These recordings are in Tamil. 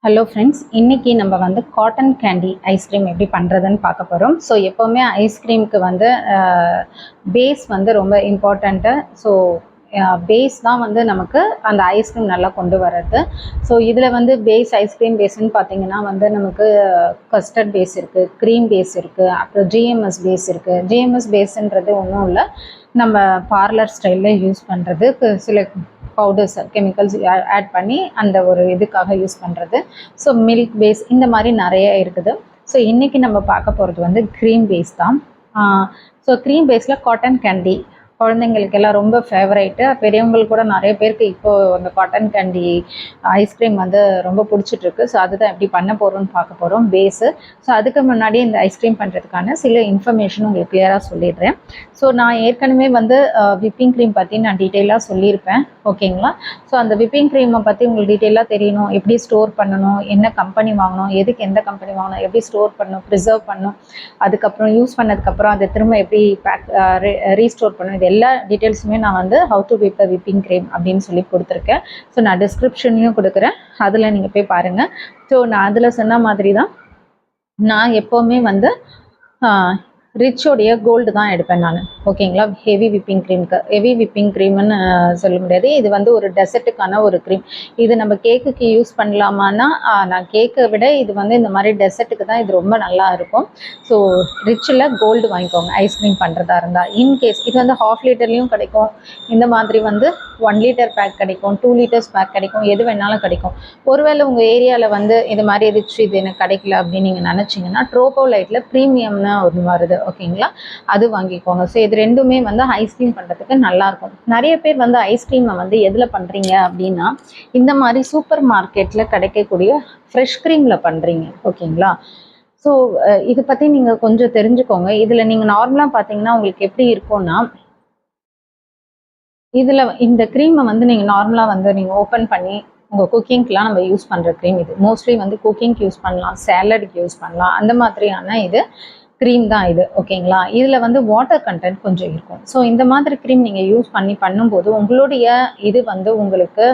ஹலோ ஃப்ரெண்ட்ஸ், இன்றைக்கி நம்ம வந்து காட்டன் கேண்டி ஐஸ்கிரீம் எப்படி பண்ணுறதுன்னு பார்க்க போகிறோம். ஸோ எப்போவுமே ஐஸ்கிரீமுக்கு வந்து பேஸ் வந்து ரொம்ப இம்பார்ட்டண்ட்டு. ஸோ பேஸ் தான் வந்து நமக்கு அந்த ஐஸ்கிரீம் நல்லா கொண்டு வர்றது. ஸோ இதில் வந்து பேஸ் ஐஸ்கிரீம் பேஸ்ன்னு பார்த்தீங்கன்னா வந்து நமக்கு கஸ்டர்ட் பேஸ் இருக்குது, க்ரீம் பேஸ் இருக்குது, அப்புறம் ஜிஎம்எஸ் பேஸ் இருக்குது. ஜிஎம்எஸ் பேஸுன்றது ஒன்றும் இல்லை, நம்ம பார்லர் ஸ்டைலில் யூஸ் பண்ணுறது. சில பவுடர்ஸ் கெமிக்கல்ஸ் ஆட் பண்ணி அந்த ஒரு இதுக்காக யூஸ் பண்ணுறது. ஸோ மில்க் பேஸ் இந்த மாதிரி நிறைய இருக்குது. ஸோ இன்றைக்கி நம்ம பார்க்க போகிறது வந்து க்ரீம் பேஸ் தான். ஸோ க்ரீம் பேஸில் காட்டன் கேண்டி குழந்தைங்களுக்கெல்லாம் ரொம்ப ஃபேவரைட்டு. பெரியவங்களுக்கு கூட நிறைய பேருக்கு இப்போது அந்த காட்டன் கேண்டி ஐஸ்கிரீம் வந்து ரொம்ப பிடிச்சிட்ருக்கு. ஸோ அதுதான் எப்படி பண்ண போகிறோம்னு பார்க்க போகிறோம் பேஸு. ஸோ அதுக்கு முன்னாடி இந்த ஐஸ்கிரீம் பண்ணுறதுக்கான சில இன்ஃபர்மேஷன் உங்களுக்கு கிளியராக சொல்லிடுறேன். ஸோ நான் ஏற்கனவே வந்து விப்பிங் க்ரீம் பற்றி நான் டீட்டெயிலாக சொல்லியிருப்பேன், ஓகேங்களா. ஸோ அந்த விப்பிங் க்ரீமை பற்றி உங்களுக்கு டீட்டெயிலாக தெரியணும், எப்படி ஸ்டோர் பண்ணணும், என்ன கம்பெனி வாங்கணும், எதுக்கு எந்த கம்பெனி வாங்கணும், எப்படி ஸ்டோர் பண்ணணும், ப்ரிசர்வ் பண்ணணும், அதுக்கப்புறம் யூஸ் பண்ணதுக்கப்புறம் அதை திரும்ப எப்படி ரீஸ்டோர் பண்ணணும், இது எல்லா டீட்டெயில்ஸுமே நான் வந்து how to whip whipping cream அப்படின்னு சொல்லி கொடுத்துருக்கேன். ஸோ நான் டிஸ்கிரிப்ஷன்லையும் கொடுக்குறேன், அதில் நீங்கள் போய் பாருங்கள். ஸோ நான் அதில் சொன்ன மாதிரி தான் நான் எப்போவுமே வந்து ரிச்சோடைய கோல்டு தான் எடுப்பேன் நான், ஓகேங்களா. ஹெவி விப்பிங் க்ரீமுக்கு ஹெவி விப்பிங் க்ரீம்னு சொல்ல முடியாது, இது வந்து ஒரு டெசர்ட்டுக்கான ஒரு க்ரீம். இது நம்ம கேக்குக்கு யூஸ் பண்ணலாமான்னா நான் கேக்கை விட இது வந்து இந்த மாதிரி டெசர்ட்டுக்கு தான் இது ரொம்ப நல்லா இருக்கும். ஸோ ரிச்சில் கோல்டு வாங்கிக்கோங்க ஐஸ்கிரீம் பண்ணுறதா இருந்தால். இன்கேஸ் இது வந்து 1/2 லிட்டர்லேயும் கிடைக்கும், இந்த மாதிரி வந்து 1 லிட்டர் பேக் கிடைக்கும், 2 லிட்டர்ஸ் பேக் கிடைக்கும், எது வேணாலும் கிடைக்கும். ஒருவேளை உங்கள் ஏரியாவில் வந்து இது மாதிரி ரிச் இது எனக்கு கிடைக்கல அப்படின்னு நீங்கள் நினச்சிங்கன்னா ட்ரோபோலைட்டில் ப்ரீமியம்னு ஒன்று வருது, ஓகேங்களா, அது வாங்கிக்கோங்க. ஸோ இது ரெண்டுமே வந்து ஐஸ்கிரீம் பண்ணுறதுக்கு நல்லாயிருக்கும். நிறைய பேர் வந்து ஐஸ்கிரீமை வந்து எதில் பண்ணுறீங்க அப்படின்னா இந்த மாதிரி சூப்பர் மார்க்கெட்டில் கிடைக்கக்கூடிய ஃப்ரெஷ் க்ரீமில் பண்ணுறீங்க, ஓகேங்களா. ஸோ இதை பற்றி நீங்கள் கொஞ்சம் தெரிஞ்சுக்கோங்க. இதில் நீங்கள் நார்மலாக பார்த்தீங்கன்னா உங்களுக்கு எப்படி இருக்கும்னா, இதில் இந்த க்ரீமை வந்து நீங்கள் நார்மலாக வந்து நீங்கள் ஓப்பன் பண்ணி உங்கள் குக்கிங்க்கெலாம் நம்ம யூஸ் பண்ணுற க்ரீம் இது. மோஸ்ட்லி வந்து குக்கிங்க்கு யூஸ் பண்ணலாம், சேலடுக்கு யூஸ் பண்ணலாம், அந்த மாதிரியான இது க்ரீம் தான் இது, ஓகேங்களா. இதில் வந்து வாட்டர் கண்டென்ட் கொஞ்சம் இருக்கும். ஸோ இந்த மாதிரி க்ரீம் நீங்கள் யூஸ் பண்ணும்போது உங்களுடைய இது வந்து உங்களுக்கு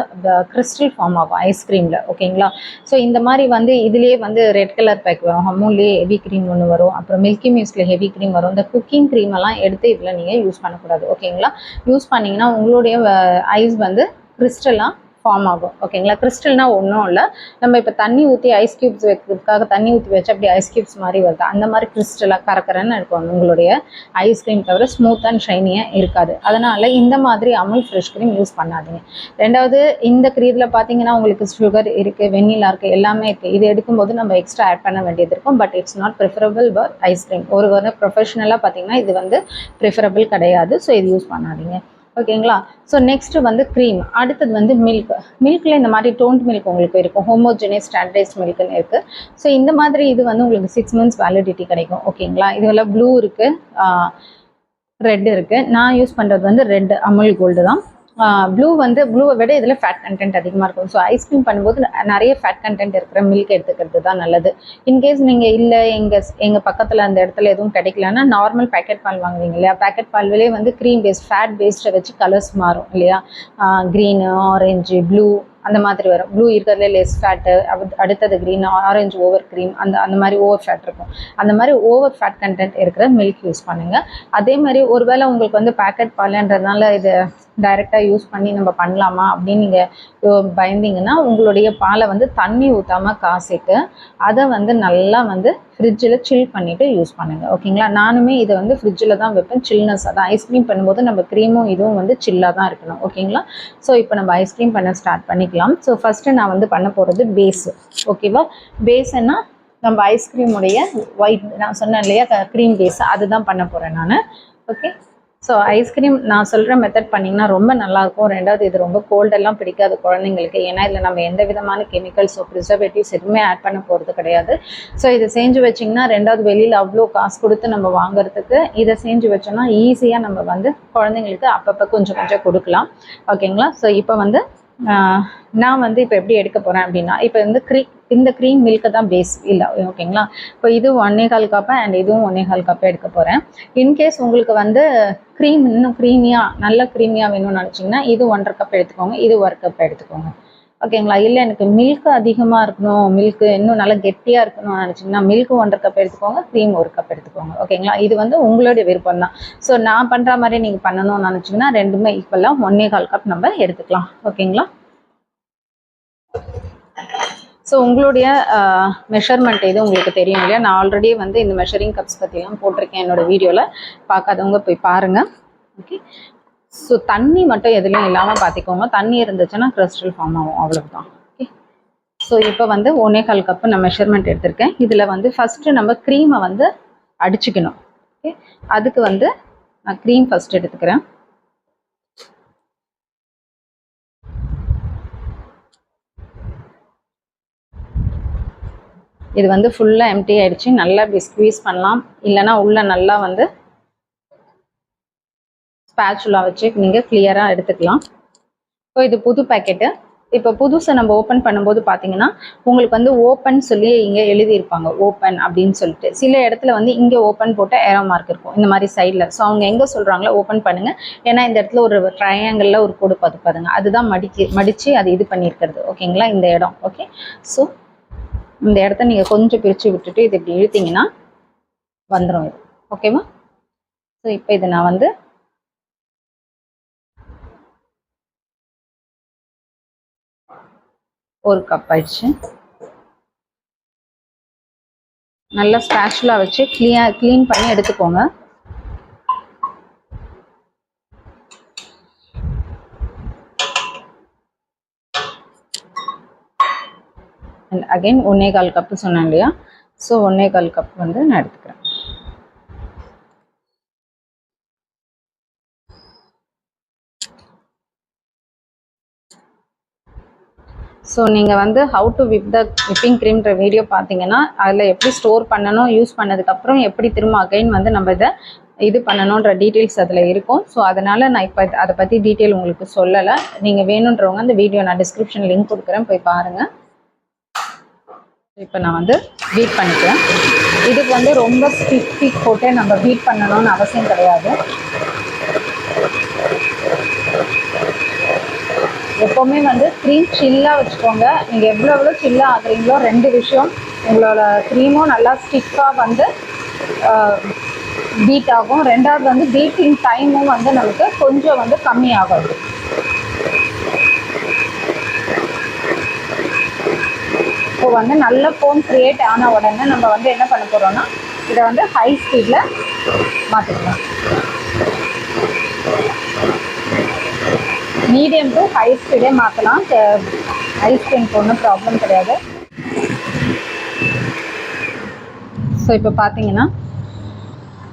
கிறிஸ்டல் ஃபார்ம் ஆகும் ஐஸ்கிரீமில், ஓகேங்களா. ஸோ இந்த மாதிரி வந்து இதுலேயே வந்து ரெட் கலர் பேக் வரும், அமூல்லேயே ஹெவி க்ரீம் ஒன்று வரும், அப்புறம் மில்கி மிஸ்டில் ஹெவி க்ரீம் வரும். இந்த குக்கிங் க்ரீமெல்லாம் எடுத்து இதில் நீங்கள் யூஸ் பண்ணக்கூடாது, ஓகேங்களா. யூஸ் பண்ணிங்கன்னா உங்களுடைய ஐஸ் வந்து கிறிஸ்டலாக ஃபார்ம் ஆகும், ஓகேங்களா. கிறிஸ்டல்னால் ஒன்றும் இல்லை, நம்ம இப்போ தண்ணி ஊற்றி ஐஸ் க்யூப்ஸ் வைக்கிறதுக்காக தண்ணி ஊற்றி வச்சு அப்படி ஐஸ் க்யூப்ஸ் மாதிரி வருது, அந்த மாதிரி கிறிஸ்டலாக கரக்கரன்னு இருக்கும் உங்களுடைய ஐஸ்கிரீம், தவிர ஸ்மூத் அண்ட் ஷைனியாக இருக்காது. அதனால் இந்த மாதிரி அமுல் ஃப்ரெஷ் க்ரீம் யூஸ் பண்ணாதீங்க. ரெண்டாவது, இந்த க்ரீமில் பார்த்தீங்கன்னா உங்களுக்கு சுகர் இருக்குது, வெண்ணிலா இருக்குது, எல்லாமே இருக்குது. இது எடுக்கும்போது நம்ம எக்ஸ்ட்ரா ஆட் பண்ண வேண்டியது இருக்கும். But it's not preferable for ice cream. ஒரு ப்ரொஃபஷனலாக பார்த்தீங்கன்னா இது வந்து ப்ரிஃபரபிள் கிடையாது. ஸோ இது யூஸ் பண்ணாதீங்க, ஓகேங்களா. ஸோ நெக்ஸ்ட் வந்து க்ரீம், அடுத்தது வந்து மில்கில் இந்த மாதிரி டோன்ட் மில்க் உங்களுக்கு இருக்கும், ஹோமோஜெனியஸ் ஸ்டாண்டர்டைஸ்ட் மில்க்னு இருக்குது. ஸோ இந்த மாதிரி இது வந்து உங்களுக்கு 6 months வேலிடிட்டி கிடைக்கும், ஓகேங்களா. இதுல ப்ளூ இருக்குது, ரெட் இருக்குது. நான் யூஸ் பண்ணுறது வந்து ரெட் அமுல் கோல்டு தான். ப்ளூவை விட இதில் ஃபேட் கண்டென்ட் அதிகமாக இருக்கும். ஸோ ஐஸ்கிரீம் பண்ணும்போது நிறைய ஃபேட் கண்டென்ட் இருக்கிற மில்க் எடுத்துக்கிறது தான் நல்லது. இன்கேஸ் நீங்கள் இல்லை எங்கள் பக்கத்தில் அந்த இடத்துல எதுவும் கிடைக்கலன்னா நார்மல் பேக்கெட் பால் வாங்குவீங்க இல்லையா, பேக்கெட் பால்விலே வந்து க்ரீம் பேஸ்ட் ஃபேட் பேஸ்ட்டை வச்சு கலர்ஸ் மாறும் இல்லையா, க்ரீனு, ஆரஞ்சு, ப்ளூ அந்த மாதிரி வரும். ப்ளூ இருக்கிறதுல லெஸ் ஃபேட்டு, அடுத்தது க்ரீன், ஆரஞ்சு ஓவர் க்ரீம், அந்த மாதிரி ஓவர் ஃபேட் இருக்கும். அந்த மாதிரி ஓவர் ஃபேட் கண்டென்ட் இருக்கிற மில்க் யூஸ் பண்ணுங்கள். அதே மாதிரி ஒருவேளை உங்களுக்கு வந்து பேக்கெட் பால்ன்றதுனால இது டைரெக்டாக யூஸ் பண்ணி நம்ம பண்ணலாமா அப்படின்னு நீங்கள் பயந்தீங்கன்னா உங்களுடைய பாலை வந்து தண்ணி ஊற்றாமல் காசிட்டு அதை வந்து நல்லா வந்து ஃப்ரிட்ஜில் சில் பண்ணிவிட்டு யூஸ் பண்ணுங்கள், ஓகேங்களா. நானுமே இதை வந்து ஃப்ரிட்ஜில் தான் வைப்பேன், சில்னஸ். அதான் ஐஸ்கிரீம் பண்ணும்போது நம்ம க்ரீமும் இதுவும் வந்து சில்லாக தான் இருக்கணும், ஓகேங்களா. ஸோ இப்போ நம்ம ஐஸ்கிரீம் பண்ண ஸ்டார்ட் பண்ணிக்கலாம். ஸோ ஃபஸ்ட்டு நான் வந்து பண்ண போகிறது பேஸு, ஓகேவா. பேஸுன்னா நம்ம ஐஸ்கிரீமுடைய ஒயிட் நான் சொன்னேன் இல்லையா க்ரீம் பேஸ், அதுதான் பண்ண போகிறேன் நான், ஓகே. ஸோ ஐஸ்கிரீம் நான் சொல்கிற மெத்தட் பண்ணிங்கன்னா ரொம்ப நல்லாயிருக்கும். ரெண்டாவது, இது ரொம்ப கோல்டெல்லாம் பிடிக்காது குழந்தைங்களுக்கு, ஏன்னா இதில் நம்ம எந்த விதமான கெமிக்கல்ஸோ ப்ரிசர்வேட்டிவ்ஸ் எதுவுமே ஆட் பண்ண போகிறது கிடையாது. ஸோ இதை செஞ்சு வச்சிங்கன்னா, ரெண்டாவது வெளியில் அவ்வளோ காசு கொடுத்து நம்ம வாங்குறதுக்கு இதை செஞ்சு வச்சோன்னா ஈஸியாக நம்ம வந்து குழந்தைங்களுக்கு அப்பப்போ கொஞ்சம் கொஞ்சம் கொடுக்கலாம், ஓகேங்களா. ஸோ இப்போ வந்து நான் வந்து இப்போ எப்படி எடுக்க போகிறேன் அப்படின்னா, இப்போ வந்து இந்த க்ரீம் மில்க்கு தான் பேஸ் இல்லை, ஓகேங்களா. இப்போ இது 1.25 கப்பு அண்ட் இதுவும் 1.25 கப்பு எடுக்க போகிறேன். இன்கேஸ் உங்களுக்கு வந்து க்ரீம் இன்னும் க்ரீமியாக நல்ல க்ரீமியாக வேணும்னு நினச்சிங்கன்னா இது 1.5 கப் எடுத்துக்கோங்க, இது 1 கப் எடுத்துக்கோங்க, ஓகேங்களா. இல்லை எனக்கு மில்க் அதிகமாக இருக்கணும், மில்க் இன்னும் நல்லா கெட்டியாக இருக்கணும்னு நினச்சிங்கன்னா மில்க் 1.5 கப் எடுத்துக்கோங்க, க்ரீம் 1 கப் எடுத்துக்கோங்க. ஓகேங்களா. இது வந்து உங்களுடைய விருப்பம் தான். ஸோ நான் பண்ணுற மாதிரி நீங்கள் பண்ணணும்னு நினச்சிங்கன்னா ரெண்டுமே ஈக்குவலாக 1.25 கப் நம்ம எடுத்துக்கலாம். ஓகேங்களா. ஸோ உங்களுடைய மெஷர்மெண்ட் இது உங்களுக்கு தெரியும் இல்லையா. நான் ஆல்ரெடி வந்து இந்த மெஷரிங் கப்ஸ் பற்றிலாம் போட்டிருக்கேன் என்னோடய வீடியோவில். பார்க்காதவங்க போய் பாருங்கள். ஓகே. ஸோ தண்ணி மட்டும் எதுலையும் இல்லாமல் பார்த்துக்கோங்க. தண்ணி இருந்துச்சுன்னா கிறிஸ்டல் ஃபார்ம் ஆகும், அவ்வளவுதான். ஓகே. ஸோ இப்போ வந்து 1.25 கப்பு நான் மெஷர்மெண்ட் எடுத்திருக்கேன். இதில் வந்து ஃபஸ்ட்டு நம்ம க்ரீமை வந்து அடிச்சுக்கணும். ஓகே. அதுக்கு வந்து நான் க்ரீம் ஃபஸ்ட் எடுத்துக்கிறேன். இது வந்து ஃபுல்லாக எம்டி ஆகிடுச்சு. நல்லா இப்படி ஸ்க்வீஸ் பண்ணலாம், இல்லைனா உள்ளே நல்லா வந்து ஸ்பேச்சுலா வச்சு நீங்கள் கிளியராக எடுத்துக்கலாம். ஸோ இது புது பேக்கெட்டு. இப்போ புதுசை நம்ம ஓப்பன் பண்ணும்போது பார்த்தீங்கன்னா உங்களுக்கு வந்து ஓப்பன் சொல்லி இங்கே எழுதியிருப்பாங்க, ஓப்பன் அப்படின்னு சொல்லிட்டு. சில இடத்துல வந்து இங்கே ஓப்பன் போட்ட ஏரோ மார்க் இருக்கும் இந்த மாதிரி சைடில். ஸோ அவங்க எங்கே சொல்கிறாங்களோ ஓப்பன் பண்ணுங்கள். ஏன்னா இந்த இடத்துல ஒரு ட்ரையாங்கிளில் ஒரு கோடு பாருங்க, அதுதான் மடித்து அது இது பண்ணியிருக்கிறது. ஓகேங்களா, இந்த இடம். ஓகே. ஸோ இந்த இடத்த நீங்கள் கொஞ்சம் பிரித்து விட்டுட்டு இது இப்படி இழுத்தீங்கன்னா வந்துடும் இது. ஓகேவா. ஸோ இப்போ இதை நான் வந்து ஒரு கப் ஆயிடுச்சு. நல்லா ஸ்பேச்சுலா வச்சு க்ளீன் பண்ணி எடுத்துக்கோங்க. அண்ட் அகைன் 1.25 கப்பு சொன்னேன் இல்லையா. ஸோ 1.25 கப் வந்து நான் எடுத்துக்கிறேன். ஸோ நீங்கள் வந்து ஹவு டு விப்பிங் க்ரீம்ன்ற வீடியோ பார்த்தீங்கன்னா அதில் எப்படி ஸ்டோர் பண்ணணும், யூஸ் பண்ணதுக்கப்புறம் எப்படி திரும்ப அகைன் வந்து நம்ம இதை இது பண்ணணுன்ற டீட்டெயில்ஸ் அதில் இருக்கும். ஸோ அதனால் நான் இப்போ அதை பற்றி டீட்டெயில் உங்களுக்கு சொல்லலை. நீங்கள் வேணுன்றவங்க அந்த வீடியோ நான் டிஸ்கிரிப்ஷன் லிங்க் கொடுக்குறேன், போய் பாருங்கள். இப்போ நான் வந்து பீட் பண்ணிக்கிறேன். இதுக்கு வந்து ரொம்ப ஸ்டிக் போட்டு நம்ம பீட் பண்ணணும்னு அவசியம் கிடையாது. எப்போவுமே வந்து க்ரீம் சில்லாக வச்சுக்கோங்க. நீங்கள் எவ்வளோ சில்லாக ஆகுறீங்களோ 2 விஷயம், உங்களோட க்ரீமும் நல்லா ஸ்டிக்காக வந்து பீட் ஆகும். 2வது வந்து பீட்டிங் டைமும் வந்து நமக்கு கொஞ்சம் வந்து கம்மியாகும். இப்போ வந்து நல்ல ஃபோம் க்ரியேட் ஆன உடனே நம்ம வந்து என்ன பண்ண போகிறோம்னா இதை வந்து ஹை ஸ்பீடில் மாற்றிக்கலாம். மீடியம் டு ஹை ஸ்பீடே மாற்றலாம். ஹை ஸ்பீட் ஒன்றும் ப்ராப்ளம் கிடையாது. ஸோ இப்போ பார்த்தீங்கன்னா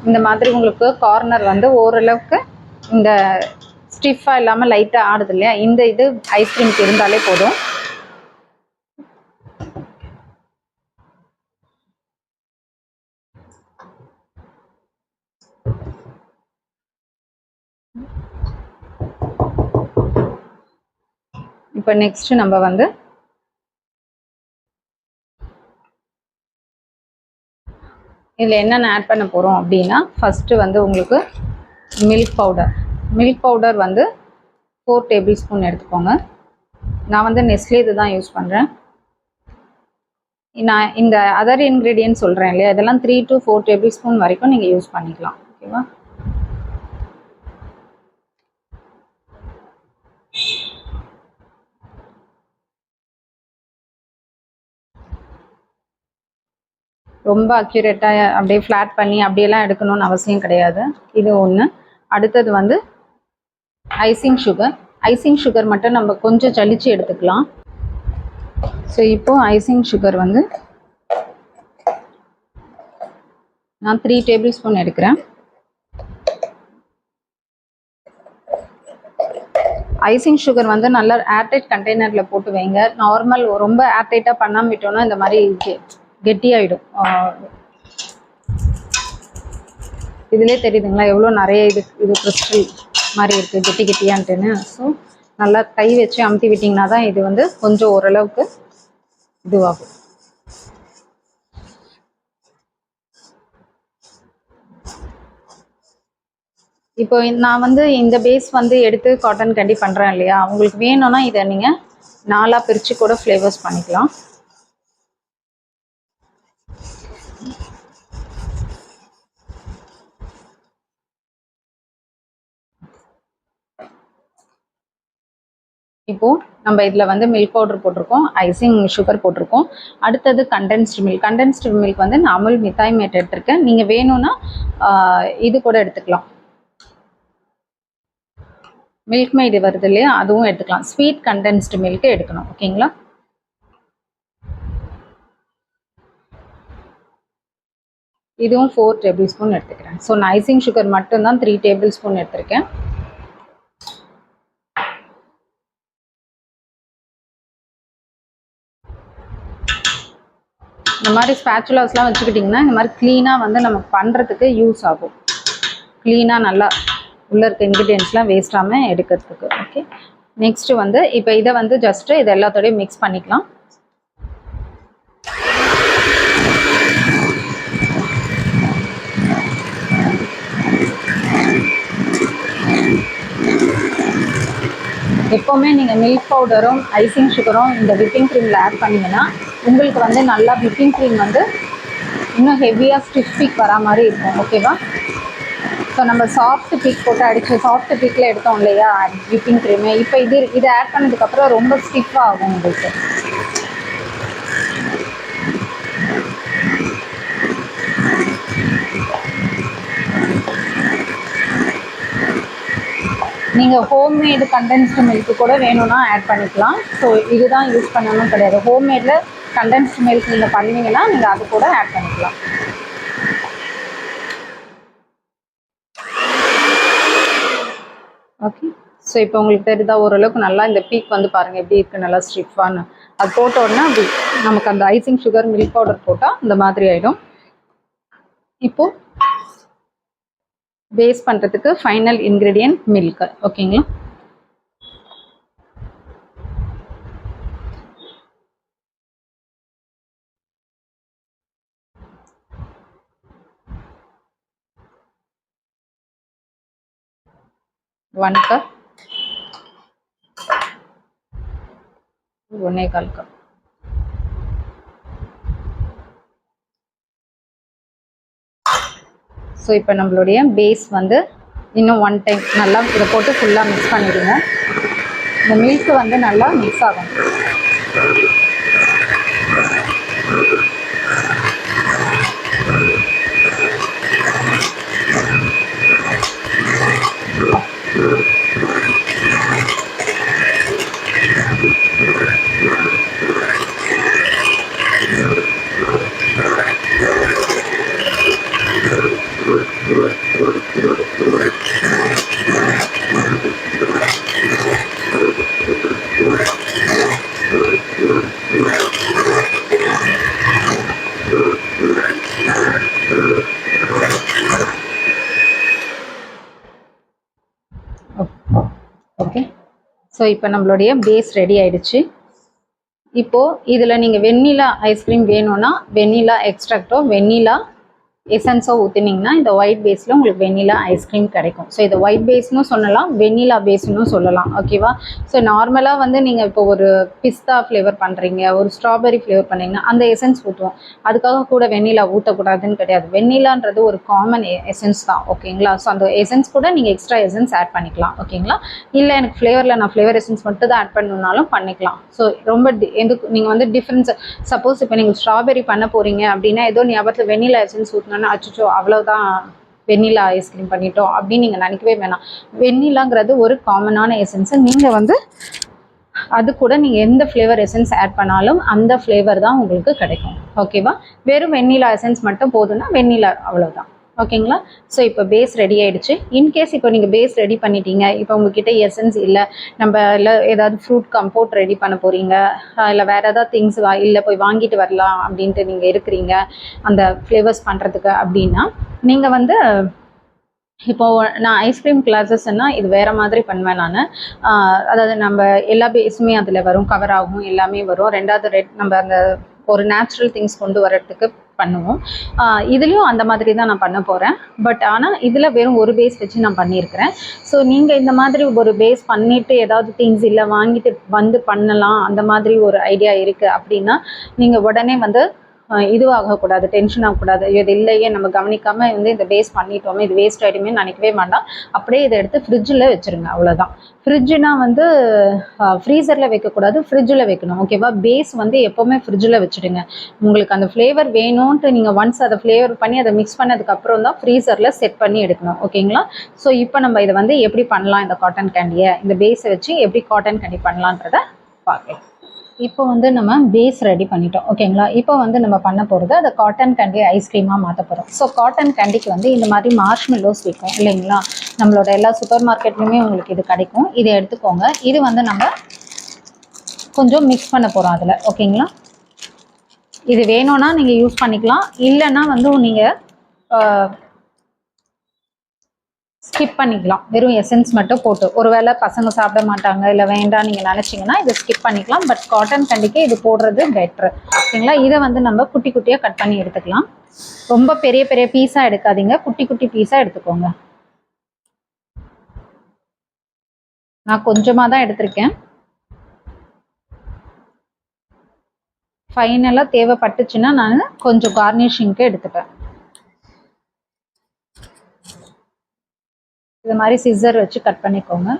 இந்த மாதிரி உங்களுக்கு கார்னர் வந்து ஓரளவுக்கு இந்த ஸ்டிஃபாக இல்லாமல் லைட்டாக ஆடுது இல்லையா, இந்த இது ஐஸ்கிரீமுக்கு இருந்தாலே போதும். இப்போ நெக்ஸ்ட் நம்ம வந்து இதில் என்னென்ன ஆட் பண்ண போகிறோம் அப்படின்னா ஃபஸ்ட்டு வந்து உங்களுக்கு மில்க் பவுடர் வந்து 4 டேபிள் ஸ்பூன் எடுத்துக்கோங்க. நான் வந்து நெஸ்லே இது தான் யூஸ் பண்ணுறேன். நான் இந்த அதர் இன்க்ரீடியன்ட் சொல்கிறேன் இல்லையா, இதெல்லாம் 3 to 4 டேபிள் ஸ்பூன் வரைக்கும் நீங்கள் யூஸ் பண்ணிக்கலாம். ஓகேவா. ரொம்ப அக்யூரேட்டாக அப்படியே ஃப்ளாட் பண்ணி அப்படியெல்லாம் எடுக்கணும்னு அவசியம் கிடையாது. இது ஒன்று. அடுத்தது வந்து ஐசிங் சுகர் மட்டும் நம்ம கொஞ்சம் ஜலிச்சு எடுத்துக்கலாம். ஸோ இப்போ ஐசிங் சுகர் வந்து நான் 3 டேபிள் ஸ்பூன் எடுக்கிறேன். ஐசிங் சுகர் வந்து நல்லா ஏர்டைட் கண்டெய்னரில் போட்டு வைங்க. நார்மல் ரொம்ப ஏர்டைட்டாக பண்ணாமல் விட்டோம்னா இந்த மாதிரி கெட்டியாயிடும். இதுலேயே தெரியுதுங்களா எவ்வளோ நிறைய இது கிறிஸ்டல் மாதிரி இருக்குது கெட்டியான்ட்டுன்னு. ஸோ நல்லா கை வச்சு அமுத்தி விட்டிங்கன்னா தான் இது வந்து கொஞ்சம் ஓரளவுக்கு இதுவாகும். இப்போ நான் வந்து இந்த பேஸ் வந்து எடுத்து காட்டன் கேண்டி பண்ணுறேன் இல்லையா, உங்களுக்கு வேணும்னா இதை நீங்கள் 4ஆக பிரித்து கூட ஃப்ளேவர்ஸ் பண்ணிக்கலாம். இப்போ நம்ம இதில் வந்து மில்க் பவுடர் போட்டிருக்கோம், ஐசிங் சுகர் போட்டிருக்கோம். அடுத்தது கண்டென்ஸ்டு மில்க். கண்டென்ஸ்டு மில்க் வந்து நான் அமுல் மித்தாய் மேட் எடுத்திருக்கேன். நீங்கள் வேணும்னா இது கூட எடுத்துக்கலாம், மில்க் மெய்டு வருது இல்லையா, அதுவும் எடுத்துக்கலாம். ஸ்வீட் கண்டென்ஸ்டு மில்க் எடுக்கணும். ஓகேங்களா? இதுவும் 4 டேபிள் ஸ்பூன் எடுத்துக்கிறேன். ஸோ நான் ஐசிங் சுகர் மட்டும்தான் 3 டேபிள் ஸ்பூன் எடுத்திருக்கேன். இந்த மாதிரி ஸ்பேச்சுலாஸ்லாம் வச்சுக்கிட்டிங்கன்னா இந்த மாதிரி க்ளீனாக வந்து நம்ம பண்ணுறதுக்கு யூஸ் ஆகும். க்ளீனாக நல்லா உள்ளே இருக்க இன்க்ரீடியன்ட்ஸ்லாம் வேஸ்டாமல் எடுக்கிறதுக்கு. ஓகே, நெக்ஸ்ட்டு வந்து இப்போ இதை வந்து ஜஸ்ட்டு இது எல்லாத்தோடையும் மிக்ஸ் பண்ணிக்கலாம். எப்போவுமே நீங்கள் மில்க் பவுடரும் ஐசிங் சுகரும் இந்த விப்பிங் க்ரீமில் ஆட் பண்ணிங்கன்னா உங்களுக்கு வந்து நல்லா விப்பிங் க்ரீம் வந்து இன்னும் ஹெவியாக ஸ்டிஃப் பீக் வரா மாதிரி இருக்கும். ஓகேவா? ஸோ நம்ம சாஃப்ட் பீக் போட்டு அடித்து சாஃப்ட் பீக்கில் எடுத்தோம் இல்லையா விப்பிங் க்ரீமு, இப்போ இது ஆட் பண்ணதுக்கப்புறம் ரொம்ப ஸ்டிஃபாக ஆகும் உங்களுக்கு. நீங்கள் ஹோம்மேடு கண்டென்ஸ்டு மில்க்கு கூட வேணும்னா ஆட் பண்ணிக்கலாம். ஸோ இதுதான் யூஸ் பண்ணணும் கிடையாது. ஹோம்மேடில் கண்டென்ஸ்டு மில்க் நீங்கள் பண்ணீங்கன்னா நீங்கள் அது கூட ஆட் பண்ணிக்கலாம். ஓகே, ஸோ இப்போ உங்களுக்கு தெரியுதா ஓரளவுக்கு நல்லா இந்த பீக் வந்து பாருங்கள் எப்படி இருக்குது, நல்லா ஸ்டிஃபான்னு. அது போட்ட உடனே அப்படி நமக்கு அந்த ஐசிங் சுகர் மில்க் பவுடர் போட்டால் இந்த மாதிரி ஆகிடும். இப்போது பேஸ் பண்ணுறதுக்கு ஃபைனல் இன்க்ரீடியன்ட் மில்க். ஓகேங்களா? One cup, 1.25 cup. ஸோ இப்போ நம்மளுடைய பேஸ் வந்து இன்னும் 1 டைம் நல்லா இதை போட்டு ஃபுல்லாக மிக்ஸ் பண்ணிவிடுங்க. இந்த மில்க்கு வந்து நல்லா மிக்ஸ் ஆகும். ஓகே, ஸோ இப்போ நம்மளுடைய பேஸ் ரெடி ஆயிடுச்சு. இப்போது இதில் நீங்கள் வெண்ணிலா ஐஸ்கிரீம் வேணும்னா வெண்ணிலா எக்ஸ்ட்ராக்டோ வெண்ணிலா எசன்ஸோ ஊற்றினீங்கன்னா இந்த ஒயிட் பேஸில் உங்களுக்கு வெண்ணிலா ஐஸ்கிரீம் கிடைக்கும். ஸோ இதை ஒயிட் பேஸ்னு சொல்லலாம், வெண்ணிலா பேஸ்னு சொல்லலாம். ஓகேவா? ஸோ நார்மலாக வந்து நீங்கள் இப்போ ஒரு பிஸ்தா ஃப்ளேவர் பண்ணுறீங்க, ஒரு ஸ்ட்ராபெரி ஃப்ளேவர் பண்ணிங்கன்னா அந்த எசன்ஸ் ஊற்றுவோம். அதுக்காக கூட வெண்ணிலா ஊற்றக்கூடாதுன்னு கிடையாது. வெண்ணிலான்றது ஒரு காமன் எசன்ஸ் தான். ஓகேங்களா? ஸோ அந்த எசன்ஸ் கூட நீங்கள் எக்ஸ்ட்ரா எசன்ஸ் ஆட் பண்ணிக்கலாம். ஓகேங்களா? இல்லை எனக்கு ஃப்ளேவரில் நான் ஃப்ளேவர் எசன்ஸ் மட்டும் தான் ஆட் பண்ணணுன்னாலும் பண்ணிக்கலாம். ஸோ ரொம்ப எதுக்கு நீங்கள் வந்து டிஃப்ரென்ஸ், சப்போஸ் இப்போ நீங்கள் ஸ்ட்ராபெரி பண்ண போகிறீங்க அப்படின்னா ஏதோ ஞாபகத்தில் வெண்ணிலா எசன்ஸ் ஊற்றினா அச்சோ அவ்வளோதான் வெண்ணிலா ஐஸ்கிரீம் பண்ணிட்டோம் அப்படின்னு நீங்கள் நினைக்கவே வேணாம். வெண்ணிலாங்கிறது ஒரு காமனான எசன்ஸு. நீங்கள் வந்து அது கூட நீங்கள் எந்த ஃப்ளேவர் எசன்ஸ் ஆட் பண்ணாலும் அந்த ஃப்ளேவர் தான் உங்களுக்கு கிடைக்கும். ஓகேவா? வெறும் வெண்ணிலா எசன்ஸ் மட்டும் போதுன்னா வெண்ணிலா, அவ்வளோதான். ஓகேங்களா? ஸோ இப்போ பேஸ் ரெடி ஆகிடுச்சு. இன்கேஸ் இப்போ நீங்கள் பேஸ் ரெடி பண்ணிட்டீங்க, இப்போ உங்ககிட்ட எசன்ஸ் இல்லை, நம்ம இல்லை ஏதாவது ஃப்ரூட் கம்போர்ட் ரெடி பண்ண போகிறீங்க, இல்லை வேறு ஏதாவது திங்ஸ் இல்லை போய் வாங்கிட்டு வரலாம் அப்படின்ட்டு நீங்கள் இருக்கிறீங்க அந்த ஃப்ளேவர்ஸ் பண்ணுறதுக்கு அப்படின்னா, நீங்கள் வந்து இப்போது நான் ஐஸ்கிரீம் கிளாஸஸ்னால் இது வேறு மாதிரி பண்ணுவேன் நான். அதாவது நம்ம எல்லா பேஸுமே அதில் வரும், கவர் ஆகும், எல்லாமே வரும். ரெண்டாவது நம்ம அந்த ஒரு நேச்சுரல் திங்ஸ் கொண்டு வரத்துக்கு பண்ணுவோம். இதுலேயும் அந்த மாதிரி தான் நான் பண்ண போகிறேன். பட் ஆனால் இதில் வெறும் ஒரு பேஸ் வச்சு நான் பண்ணியிருக்கிறேன். ஸோ நீங்கள் இந்த மாதிரி ஒரு பேஸ் பண்ணிவிட்டு ஏதாவது திங்ஸ் இல்லை வாங்கிட்டு வந்து பண்ணலாம் அந்த மாதிரி ஒரு ஐடியா இருக்குது அப்படின்னா நீங்கள் உடனே வந்து இதுவாகக்கூடாது, டென்ஷன் ஆகக்கூடாது. இது இல்லையே நம்ம கவனிக்காமல் வந்து இந்த பேஸ் பண்ணிட்டோமே, இது வேஸ்ட் ஆகிடுமே நினைக்கவே வேண்டாம். அப்படியே இதை எடுத்து ஃப்ரிட்ஜில் வச்சுருங்க, அவ்வளோதான். ஃப்ரிட்ஜுனா வந்து ஃப்ரீசரில் வைக்கக்கூடாது, ஃப்ரிட்ஜில் வைக்கணும். ஓகேவா? பேஸ் வந்து எப்போவுமே ஃப்ரிட்ஜில் வச்சுடுங்க. உங்களுக்கு அந்த ஃப்ளேவர் வேணும்ன்ட்டு நீங்கள் ஒன்ஸ் அதை ஃப்ளேவர் பண்ணி அதை மிக்ஸ் பண்ணதுக்கப்புறம் தான் ஃப்ரீசரில் செட் பண்ணி எடுக்கணும். ஓகேங்களா? ஸோ இப்போ நம்ம இதை வந்து எப்படி பண்ணலாம், இந்த காட்டன் கேண்டியை இந்த பேஸை வச்சு எப்படி காட்டன் கேண்டி பண்ணலான்றதை பார்க்கலாம். இப்போ வந்து நம்ம பேஸ் ரெடி பண்ணிட்டோம். ஓகேங்களா? இப்போ வந்து நம்ம பண்ண போகிறது அதை காட்டன் கேண்டி ஐஸ்கிரீமாக மாற்ற போகிறோம். ஸோ காட்டன் கேண்டிக்கு வந்து இந்த மாதிரி மார்ஷ்மெல்லோஸ் விற்கும் இல்லைங்களா? நம்மளோட எல்லா சூப்பர் மார்க்கெட்லையுமே உங்களுக்கு இது கிடைக்கும். இதை எடுத்துக்கோங்க. இது வந்து நம்ம கொஞ்சம் மிக்ஸ் பண்ண போகிறோம் அதில். ஓகேங்களா? இது வேணும்னா நீங்கள் யூஸ் பண்ணிக்கலாம், இல்லைன்னா வந்து நீங்கள் ஸ்கிப் பண்ணிக்கலாம். வெறும் எசன்ஸ் மட்டும் போட்டு, ஒருவேளை பசங்க சாப்பிட மாட்டாங்க இல்லை வேண்டாம் நீங்கள் நினச்சிங்கன்னா இதை ஸ்கிப் பண்ணிக்கலாம். பட் காட்டன் கேண்டிக்கு இது போடுறது பெட்ரு. ஓகேங்களா? இதை வந்து நம்ம குட்டி குட்டியாக கட் பண்ணி எடுத்துக்கலாம். ரொம்ப பெரிய பெரிய பீஸாக எடுக்காதீங்க, குட்டி குட்டி பீஸாக எடுத்துக்கோங்க. நான் கொஞ்சமாக தான் எடுத்திருக்கேன். ஃபைனலாக தேவைப்பட்டுச்சுன்னா நான் கொஞ்சம் கார்னிஷிங்க்கு எடுத்துப்பேன். இது மாதிரி சிசர் வச்சு கட் பண்ணிக்கோங்க.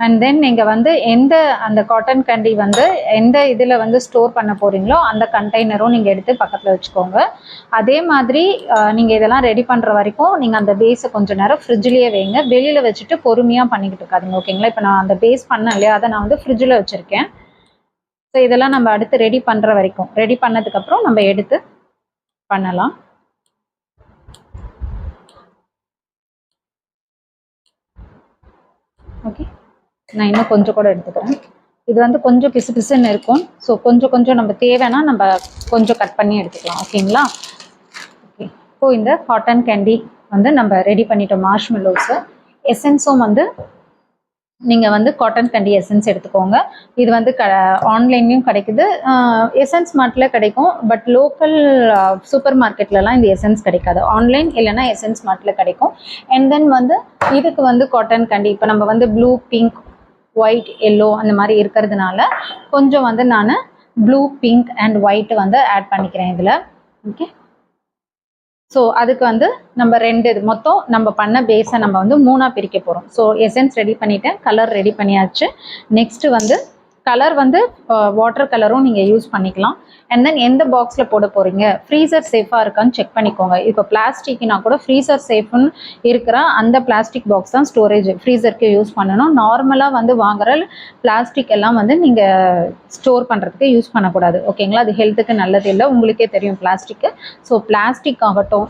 அண்ட் தென் நீங்கள் வந்து எந்த அந்த காட்டன் கேண்டி வந்து எந்த இதில் வந்து ஸ்டோர் பண்ண போகிறீங்களோ அந்த கண்டெய்னரும் நீங்கள் எடுத்து பக்கத்தில் வச்சுக்கோங்க. அதே மாதிரி நீங்கள் இதெல்லாம் ரெடி பண்ணுற வரைக்கும் நீங்கள் அந்த பேஸை கொஞ்சம் நேரம் ஃப்ரிட்ஜ்லேயே வைங்க. வெளியில் வச்சுட்டு பொறுமையாக பண்ணிக்கிட்டு இருக்காதிங்க. ஓகேங்களா? இப்போ நான் அந்த பேஸ் பண்ணேன் இல்லையா, அதை நான் வந்து ஃப்ரிட்ஜில் வச்சுருக்கேன். ஸோ இதெல்லாம் நம்ம அடுத்து ரெடி பண்ணுற வரைக்கும், ரெடி பண்ணதுக்கப்புறம் நம்ம எடுத்து பண்ணலாம். ஓகே, நான் இன்னும் கொஞ்சம் கூட எடுத்துக்கிறேன். இது வந்து கொஞ்சம் பிசு பிசுன்னு இருக்கும். ஸோ கொஞ்சம் நம்ம தேவைன்னா நம்ம கொஞ்சம் கட் பண்ணி எடுத்துக்கலாம். ஓகேங்களா? ஓகே, இப்போது இந்த காட்டன் கேண்டி வந்து நம்ம ரெடி பண்ணிட்டோம். மார்ஷ்மெல்லோஸு எசன்ஸும் வந்து நீங்கள் வந்து காட்டன் கேண்டி எசன்ஸ் எடுத்துக்கோங்க. இது வந்து ஆன்லைன்லேயும் கிடைக்குது, எசன்ஸ் மார்ட்டில் கிடைக்கும். பட் லோக்கல் சூப்பர் மார்க்கெட்லலாம் இந்த எசன்ஸ் கிடைக்காது. ஆன்லைன் இல்லைன்னா எசன்ஸ் மார்ட்டில் கிடைக்கும். அண்ட் தென் வந்து இதுக்கு வந்து காட்டன் கேண்டி இப்போ நம்ம வந்து ப்ளூ, பிங்க், ஒயிட், எல்லோ அந்த மாதிரி இருக்கிறதுனால கொஞ்சம் வந்து நான் ப்ளூ, பிங்க் அண்ட் ஒயிட் வந்து ஆட் பண்ணிக்கிறேன் இதில். ஓகே, ஸோ அதுக்கு வந்து நம்ம இது மொத்தம் நம்ம பண்ண பேஸை நம்ம வந்து 3ஆக பிரிக்க போகிறோம். ஸோ எசன்ஸ் ரெடி பண்ணிவிட்டேன், கலர் ரெடி பண்ணியாச்சு. நெக்ஸ்ட்டு வந்து கலர் வந்து வாட்டர் கலரும் நீங்கள் யூஸ் பண்ணிக்கலாம். அண்ட் தென் எந்த பாக்ஸில் போட போகிறீங்க, ஃப்ரீசர் சேஃபாக இருக்கான்னு செக் பண்ணிக்கோங்க. இப்போ பிளாஸ்டிக்னா கூட ஃப்ரீசர் சேஃப்னு இருக்கிற அந்த பிளாஸ்டிக் பாக்ஸ் தான் ஸ்டோரேஜ் ஃப்ரீசருக்கு யூஸ் பண்ணணும். நார்மலாக வந்து வாங்குற பிளாஸ்டிக் எல்லாம் வந்து நீங்கள் ஸ்டோர் பண்ணுறதுக்கு யூஸ் பண்ணக்கூடாது. ஓகேங்களா? அது ஹெல்த்துக்கு நல்லது இல்லை, உங்களுக்கே தெரியும் பிளாஸ்டிக்கு. ஸோ பிளாஸ்டிக் ஆகட்டும்,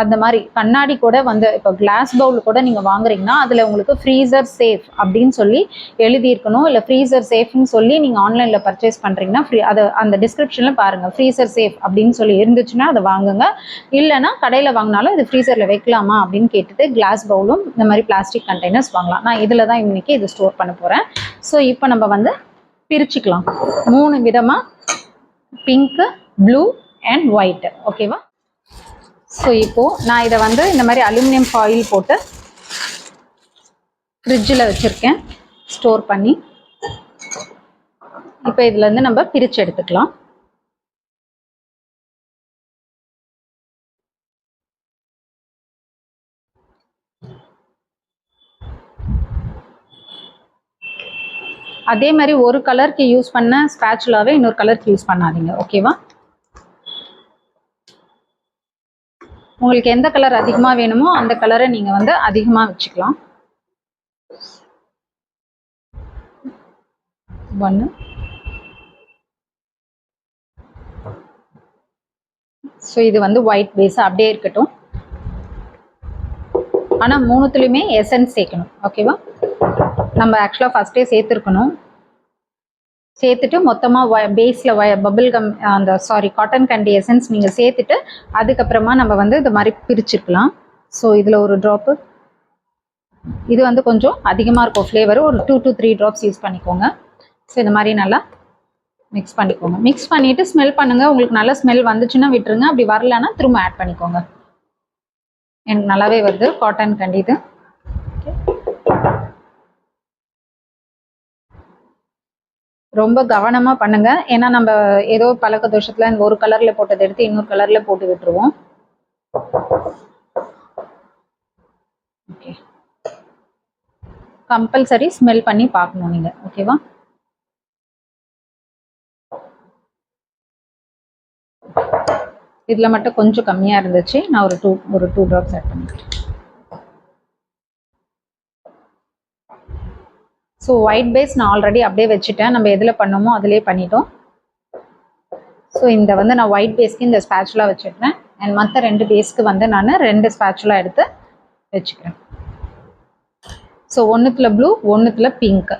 அந்த மாதிரி கண்ணாடி கூட வந்து இப்போ கிளாஸ் பவுல் கூட நீங்கள் வாங்குறீங்கன்னா அதில் உங்களுக்கு ஃப்ரீசர் சேஃப் அப்படின்னு சொல்லி எழுதியிருக்கணும். இல்லை ஃப்ரீசர் சேஃப்னு சொல்லி நீங்கள் ஆன்லைனில் பர்ச்சேஸ் பண்ணுறீங்கன்னா அதை அந்த டிஸ்கிரிப்ஷனில் பாருங்கள், ஃப்ரீசர் சேஃப் அப்படின்னு சொல்லி இருந்துச்சுன்னா அதை வாங்குங்க. இல்லைனா கடையில் வாங்கினாலும் இது ஃப்ரீசரில் வைக்கலாமா அப்படின்னு கேட்டுட்டு கிளாஸ் பவுலும் இந்த மாதிரி பிளாஸ்டிக் கண்டெய்னர்ஸ் வாங்கலாம். நான் இதில் தான் இன்னைக்கு இது ஸ்டோர் பண்ண போகிறேன். ஸோ இப்போ நம்ம வந்து பிரிச்சுக்கலாம் 3 விதமாக, பிங்க்கு, ப்ளூ அண்ட் ஒயிட். ஓகேவா? ஸோ இப்போது நான் இதை வந்து இந்த மாதிரி அலுமினியம் ஃபாயில் போட்டு ஃப்ரிட்ஜில் வச்சுருக்கேன் ஸ்டோர் பண்ணி. இப்போ இதுலேருந்து நம்ம பிரித்து எடுத்துக்கலாம். அதே மாதிரி ஒரு கலருக்கு யூஸ் பண்ண ஸ்பேச்சுலாவே இன்னொரு கலருக்கு யூஸ் பண்ணாதீங்க. ஓகேவா? உங்களுக்கு எந்த கலர் அதிகமாக வேணுமோ அந்த கலரை நீங்கள் வந்து அதிகமாக வச்சுக்கலாம். 1. ஸோ இது வந்து ஒயிட் பேஸ் அப்படியே இருக்கட்டும். ஆனால் 3த்துலேயுமே எசன்ஸ் சேர்க்கணும். ஓகேவா? நம்ம ஆக்சுவலாக ஃபஸ்ட்டே சேர்த்துருக்கணும். சேர்த்துட்டு மொத்தமாக பேஸில் பபிள் கம் அந்த காட்டன் கேண்டி எசன்ஸ் நீங்கள் சேர்த்துட்டு அதுக்கப்புறமா நம்ம வந்து இது மாதிரி பிரிச்சுக்கலாம். ஸோ இதில் ஒரு ட்ராப்பு, இது வந்து கொஞ்சம் அதிகமாக இருக்கும் ஃப்ளேவர், ஒரு 2 to 3 ட்ராப்ஸ் யூஸ் பண்ணிக்கோங்க. ஸோ இந்த மாதிரி நல்லா மிக்ஸ் பண்ணிக்கோங்க. மிக்ஸ் பண்ணிவிட்டு ஸ்மெல் பண்ணுங்கள். உங்களுக்கு நல்ல ஸ்மெல் வந்துச்சுன்னா விட்டுருங்க. அப்படி வரலன்னா திரும்ப ஆட் பண்ணிக்கோங்க. எனக்கு நல்லாவே வருது காட்டன் கேண்டி இது. ரொம்ப கவனமாக பண்ணுங்கள். ஏன்னா நம்ம ஏதோ பழக்க தோஷத்தில் இந்த ஒரு கலரில் போட்டதை எடுத்து இன்னொரு கலரில் போட்டு விட்டுருவோம். ஓகே, கம்பல்சரி ஸ்மெல் பண்ணி பார்க்கணும் நீங்கள். ஓகேவா? இதில் மட்டும் கொஞ்சம் கம்மியாக இருந்துச்சு. நான் ஒரு டூ ட்ராப்ஸ் ஆட் பண்ணிக்கிறேன். ஸோ ஒயிட் பேஸ் நான் ஆல்ரெடி அப்படியே வச்சுட்டேன். நம்ம எதில் பண்ணோமோ அதிலே பண்ணிட்டோம். ஸோ இந்த வந்து நான் ஒயிட் பேஸ்க்கு இந்த ஸ்பேச்சுலா வச்சுக்கிறேன். அண்ட் மற்ற 2 பேஸ்க்கு வந்து நான் 2 ஸ்பேச்சுலா எடுத்து வச்சுக்கிறேன். ஸோ ஒன்றுத்துல ப்ளூ, ஒன்றுத்துல பிங்க்.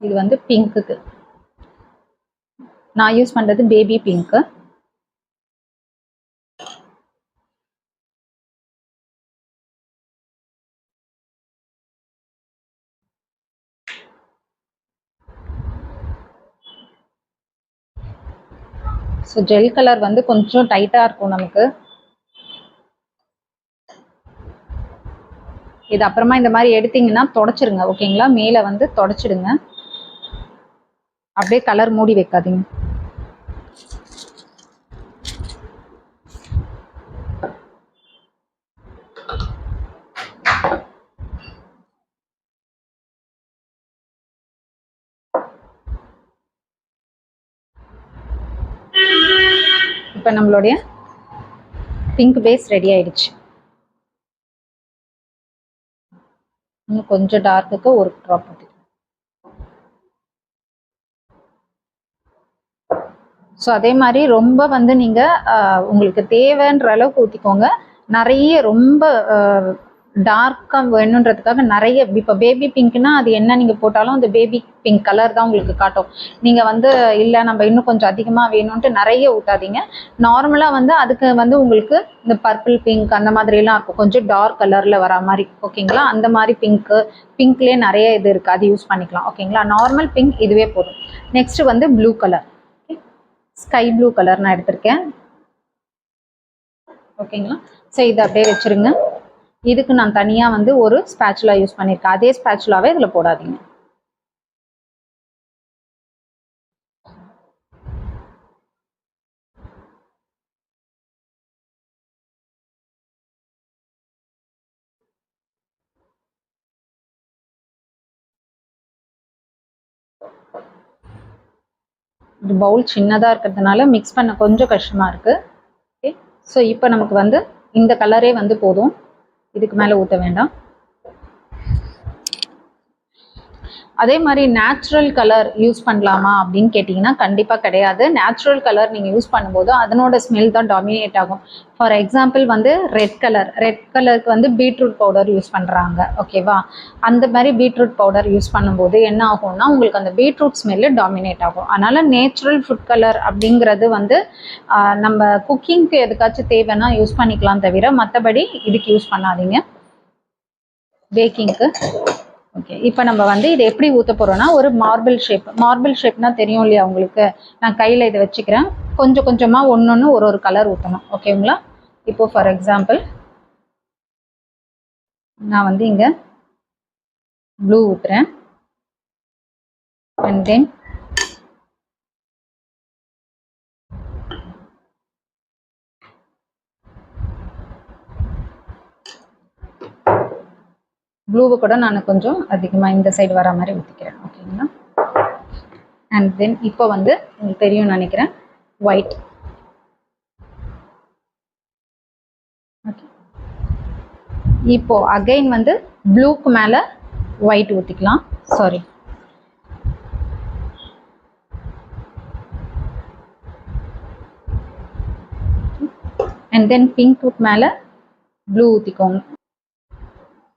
இது வந்து பிங்க்குக்கு நான் யூஸ் பண்ணுறது baby pink. So gel colour வந்து கொஞ்சம் டைட்டாக இருக்கும் நமக்கு. இது அப்புறமா இந்த மாதிரி எடுத்தீங்கன்னா தொடச்சிருங்க. ஓகேங்களா? மேலே வந்து தொடச்சிடுங்க. அப்படியே கலர் மூடி வைக்காதீங்க. இப்போ நம்மளுடைய பிங்க் பேஸ் ரெடி ஆயிடுச்சு. இன்னும் கொஞ்சம் டார்க்குக்கு ஒரு ட்ராப் ஊற்றி. ஸோ அதே மாதிரி ரொம்ப வந்து நீங்கள் உங்களுக்கு தேவைன்ற அளவுக்கு ஊற்றிக்கோங்க. நிறைய ரொம்ப டார்க்காக வேணுன்றதுக்காக நிறைய, இப்போ பேபி பிங்க்னா அது என்ன நீங்கள் போட்டாலும் அந்த பேபி பிங்க் கலர் தான் உங்களுக்கு காட்டும். நீங்கள் வந்து இல்லை நம்ம இன்னும் கொஞ்சம் அதிகமாக வேணும்ன்ட்டு நிறைய ஊற்றாதீங்க. நார்மலாக வந்து அதுக்கு வந்து உங்களுக்கு இந்த பர்பிள் பிங்க் அந்த மாதிரிலாம் இருக்கும், கொஞ்சம் டார்க் கலரில் வர மாதிரி. ஓகேங்களா? அந்த மாதிரி பிங்க்லேயே நிறைய இது இருக்குது, அது யூஸ் பண்ணிக்கலாம். ஓகேங்களா? நார்மல் பிங்க் இதுவே போதும். நெக்ஸ்ட் வந்து blue colour, sky blue colour நான் எடுத்திருக்கேன். ஓகேங்களா? ஸோ இதை அப்படியே வச்சுருங்க. இதுக்கு நான் தனியாக வந்து ஒரு ஸ்பேச்சுலா யூஸ் பண்ணியிருக்கேன். அதே ஸ்பேச்சுலாவே இதில் போடாதீங்க. இது பவுல் சின்னதாக இருக்கிறதுனால மிக்ஸ் பண்ண கொஞ்சம் கஷ்டமாக இருக்குது. ஓகே, ஸோ இப்போ நமக்கு வந்து இந்த கலரே வந்து போதும், இதுக்கு மேலே ஊற்ற வேண்டாம். அதே மாதிரி நேச்சுரல் கலர் யூஸ் பண்ணலாமா அப்படின்னு கேட்டிங்கன்னா கண்டிப்பாக கிடையாது. நேச்சுரல் கலர் நீங்கள் யூஸ் பண்ணும்போது அதனோட ஸ்மெல் தான் டாமினேட் ஆகும். ஃபார் எக்ஸாம்பிள் வந்து ரெட் கலருக்கு வந்து பீட்ரூட் பவுடர் யூஸ் பண்ணுறாங்க. ஓகேவா? அந்த மாதிரி பீட்ரூட் பவுடர் யூஸ் பண்ணும்போது என்ன ஆகும்னா உங்களுக்கு அந்த பீட்ரூட் ஸ்மெல்லு டாமினேட் ஆகும். அதனால் நேச்சுரல் ஃபுட் கலர் அப்படிங்கிறது வந்து நம்ம குக்கிங்க்கு எதுக்காச்சும் தேவைன்னா யூஸ் பண்ணிக்கலாம், தவிர மற்றபடி இதுக்கு யூஸ் பண்ணாதீங்க பேக்கிங்க்கு. ஓகே, இப்போ நம்ம வந்து இதை எப்படி ஊற்ற போகிறோன்னா ஒரு மார்பிள் ஷேப்னா தெரியும் இல்லையா உங்களுக்கு? நான் கையில் இதை வச்சுக்கிறேன். கொஞ்சம் கொஞ்சமாக ஒன்று ஒரு கலர் ஊற்றணும். ஓகேங்களா? இப்போ ஃபார் எக்ஸாம்பிள் நான் வந்து இங்கே ப்ளூ ஊற்றுறேன். அண்ட் தென் ப்ளூவை கூட நான் கொஞ்சம் அதிகமாக இந்த சைடு வர மாதிரி ஊற்றிக்கிறேன். ஓகேங்களா? அண்ட் தென் இப்போ வந்து உங்களுக்கு தெரியும் நினைக்கிறேன், ஒயிட். ஓகே, இப்போ அகைன் வந்து ப்ளூக்கு மேலே ஒயிட் ஊற்றிக்கலாம். சாரி, அண்ட் தென் பிங்க்கு மேலே ப்ளூ ஊற்றிக்கோங்க.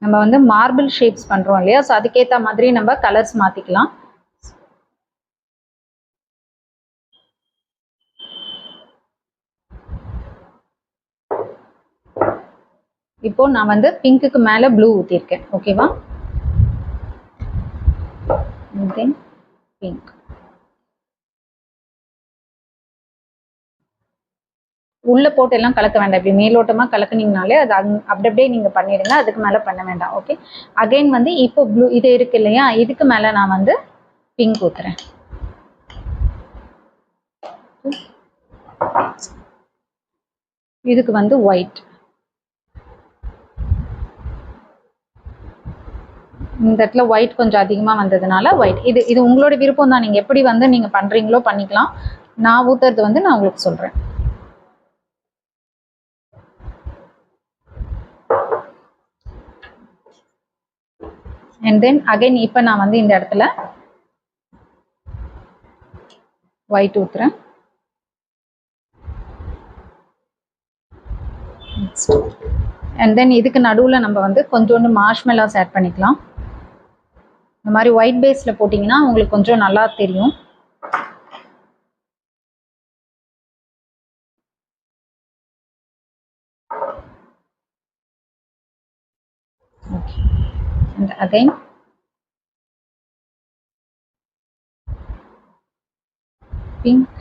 நம்ம வந்து மார்பிள் ஷேப்ஸ் பண்ணுறோம் இல்லையா? ஸோ அதுக்கேற்ற மாதிரி நம்ம கலர்ஸ் மாற்றிக்கலாம். இப்போ நான் வந்து பிங்க்குக்கு மேலே ப்ளூ ஊற்றிருக்கேன். ஓகேவா? தென் பிங்க். உள்ள போட்டு எல்லாம் கலக்க வேண்டாம். இப்படி மேலோட்டமா கலக்குனீங்கனாலே அது அப்படி அப்படியே நீங்க பண்ணிடுங்க. அதுக்கு மேல பண்ண வேண்டாம். ஓகே. அகைன் வந்து இப்போ ப்ளூ இது இருக்கு இல்லையா, இதுக்கு மேல நான் வந்து பிங்க் ஊத்துறேன். இதுக்கு வந்து ஒயிட். இந்த இடத்துல ஒயிட் கொஞ்சம் அதிகமா வந்ததுனால ஒயிட். இது உங்களோட விருப்பம் தான். நீங்க எப்படி வந்து நீங்க பண்றீங்களோ பண்ணிக்கலாம். நான் ஊத்துறது வந்து நான் உங்களுக்கு சொல்றேன். அண்ட் தென் அகைன் இப்போ நான் வந்து இந்த இடத்துல ஒயிட் ஊத்துறேன். அண்ட் தென் இதுக்கு நடுவில் நம்ம வந்து கொஞ்சோண்டு மார்ஷ்மெலோஸ் ஆட் பண்ணிக்கலாம். இந்த மாதிரி ஒயிட் பேஸில் போட்டிங்கன்னா உங்களுக்கு கொஞ்சம் நல்லா தெரியும். ஓகே. And again pink.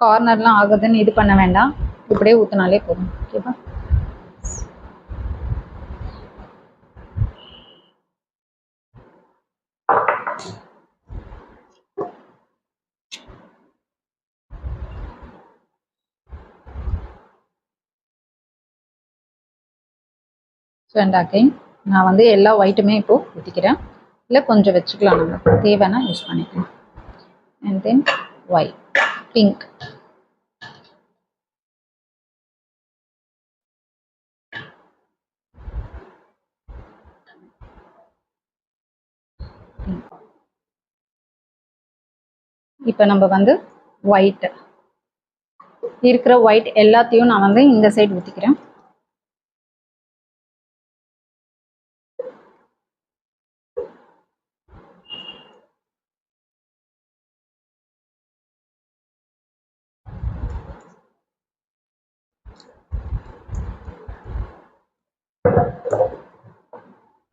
கார்னர்லாம் ஆகுதுன்னு இது பண்ண வேண்டாம். இப்படியே ஊற்றினாலே போதும். ஓகேவா? ஸோ அண்ட் அகைன் நான் வந்து எல்லா ஒயிட்டுமே இப்போது ஊற்றிக்கிறேன். இல்லை கொஞ்சம் வச்சுக்கலாம், நம்ம தேவைன்னா யூஸ் பண்ணிக்கலாம். And then white, pink. இப்போ நம்ம வந்து ஒயிட் இருக்கிற ஒயிட் எல்லாத்தையும் நான் வந்து இந்த சைடு ஊற்றிக்கிறேன்.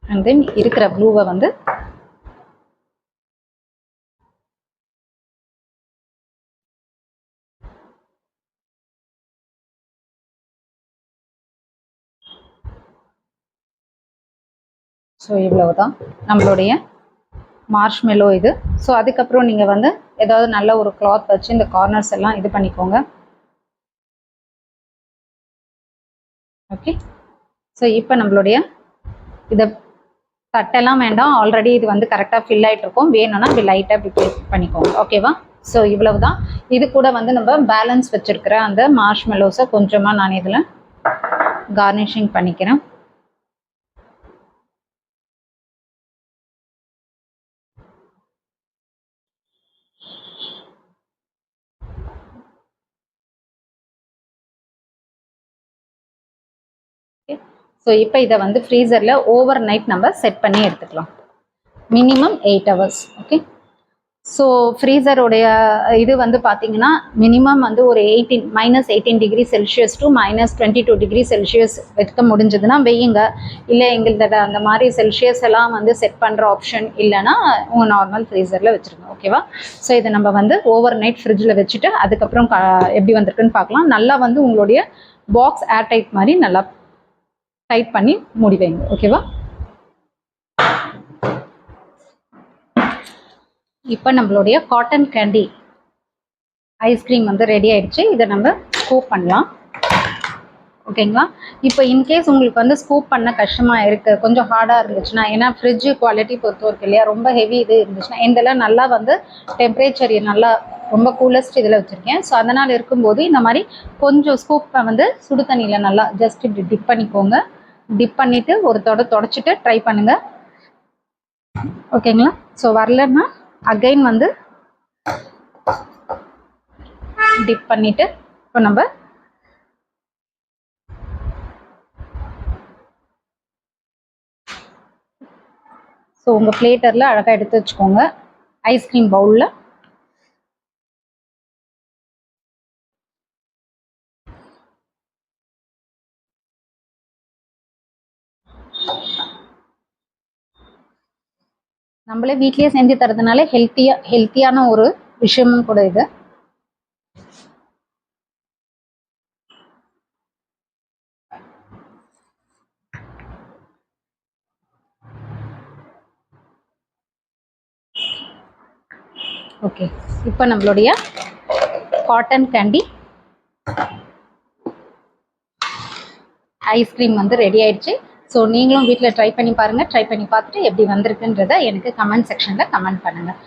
அண்ட் தென் இருக்கிற ப்ளூவை வந்து ஸோ இவ்வளவுதான் நம்மளுடைய மார்ஷ்மெலோ இது. ஸோ அதுக்கப்புறம் நீங்கள் வந்து ஏதாவது நல்ல ஒரு கிளாத் வச்சு இந்த கார்னர்ஸ் எல்லாம் இது பண்ணிக்கோங்க. ஓகே. ஸோ இப்போ நம்மளுடைய இதை தட்டெல்லாம் வேண்டாம், ஆல்ரெடி இது வந்து கரெக்டாக ஃபில் ஆகிட்டு இருக்கும். வேணும்னா இப்படி லைட்டாக இப்படி ப்ளேஸ் பண்ணிக்கோங்க. ஓகேவா? ஸோ இவ்வளவு தான். இது கூட வந்து நம்ம பேலன்ஸ் வச்சுருக்கிற அந்த மார்ஷ்மெலோஸை கொஞ்சமாக நான் இதில் கார்னிஷிங் பண்ணிக்கிறேன். ஸோ இப்போ இதை வந்து ஃப்ரீசரில் ஓவர் நைட் நம்ம செட் பண்ணி எடுத்துக்கலாம். Minimum 8 hours. ஓகே. ஸோ ஃப்ரீசருடைய இது வந்து பார்த்தீங்கன்னா மினிமம் வந்து ஒரு -18°C to -22°C வைக்க முடிஞ்சதுன்னா வெய்யுங்க. இல்லை எங்கள்கிட்ட அந்த மாதிரி செல்சியஸ் எல்லாம் வந்து செட் பண்ணுற ஆப்ஷன் இல்லைன்னா உங்கள் நார்மல் ஃப்ரீசரில் வச்சுருங்க. ஓகேவா? ஸோ இதை நம்ம வந்து ஓவர் நைட் ஃப்ரிட்ஜில் வச்சுட்டு அதுக்கப்புறம் எப்படி வந்திருக்குன்னு பார்க்கலாம். நல்லா வந்து உங்களுடைய பாக்ஸ் ஏர் டைட் மாதிரி நல்லா டைட் பண்ணி மூடி வைங்க. ஓகேவா? இப்போ நம்மளுடைய காட்டன் கேண்டி ஐஸ்கிரீம் வந்து ரெடி ஆயிடுச்சு. இதை நம்ம ஸ்கூப் பண்ணலாம். ஓகேங்களா? இப்போ இன்கேஸ் உங்களுக்கு வந்து ஸ்கூப் பண்ண கஷ்டமாக இருக்குது, கொஞ்சம் ஹார்டாக இருந்துச்சுன்னா, ஏன்னா ஃப்ரிட்ஜ் குவாலிட்டி பொறுத்த வரைக்கும் இல்லையா, ரொம்ப ஹெவி இது இருந்துச்சுன்னா, இதெல்லாம் நல்லா வந்து டெம்பரேச்சர் நல்லா ரொம்ப கூலஸ்ட் இதில் வச்சுருக்கேன். ஸோ அதனால் இருக்கும்போது இந்த மாதிரி கொஞ்சம் ஸ்கூப்பை வந்து சுடு தண்ணியில் நல்லா ஜஸ்ட் இப்படி டிப் பண்ணிக்கோங்க. டிப் பண்ணிவிட்டு ஒரு தொடச்சிட்டு ட்ரை பண்ணுங்கள். ஓகேங்களா? ஸோ வரலன்னா அகைன் வந்து டிப் பண்ணிவிட்டு இப்போ நம்ம ஸோ உங்கள் பிளேட்டரில் அழகாக எடுத்து வச்சுக்கோங்க. ஐஸ்கிரீம் பவுலில் நம்மளே வீட்லயே செஞ்சு தரதுனால ஹெல்த்தியான ஒரு விஷயமும் கூட இது. ஓகே, இப்போ நம்மளுடைய காட்டன் கேண்டி ஐஸ்கிரீம் வந்து ரெடி ஆயிடுச்சு. ஸோ நீங்களும் வீட்டில் ட்ரை பண்ணி பாருங்கள். ட்ரை பண்ணி பார்த்துட்டு எப்படி வந்திருக்குன்றதை எனக்கு கமெண்ட் செக்ஷனில் கமெண்ட் பண்ணுங்கள்.